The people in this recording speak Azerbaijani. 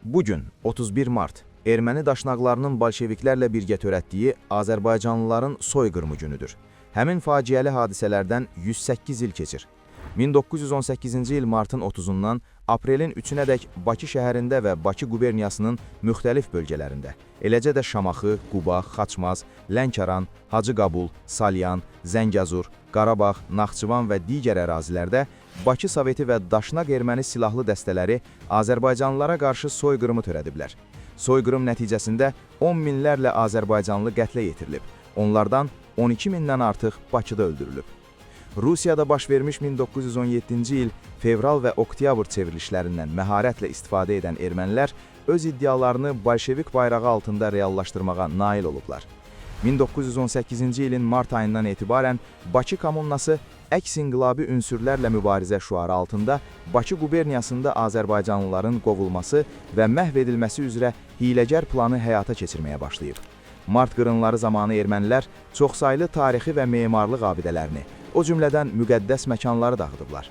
Bugün 31 mart erməni daşnaqlarının bolşeviklərlə birgə törətdiyi Azərbaycanlıların soyqırımı günüdür. Həmin faciəli hadisələrdən 108 il keçir. 1918-ci il martın 30-dan aprelin 3-nədək Bakı şəhərində və Bakı quberniyasının müxtəlif bölgələrində, eləcə də Şamaxı, Quba, Xaçmaz, Lənkəran, Hacıqabul, Salyan, Zəngəzur, Qarabağ, Naxçıvan və digər ərazilərdə Bakı Soveti və daşnaq erməni silahlı dəstələri Azərbaycanlılara qarşı soyqırımı törədiblər. Soyqırım nəticəsində 10 minlərlə Azərbaycanlı qətlə yetirilib, onlardan 12 mindən artıq Bakıda öldürülüb. Rusiyada baş vermiş 1917-ci il fevral və oktyabr çevrilişlərindən məharətlə istifadə edən ermənilər öz iddialarını bolşevik bayrağı altında reallaşdırmağa nail olublar. 1918-ci ilin mart ayından etibarən Bakı kommunası əks-inqilabi ünsürlərlə mübarizə şüarı altında Bakı quberniyasında Azərbaycanlıların qovulması və məhv edilməsi üzrə hiyləgər planı həyata keçirməyə başlayıb. Mart qırınları zamanı ermənilər çoxsaylı tarixi və memarlıq abidələrini, o cümlədən müqəddəs məkanları dağıdıblar.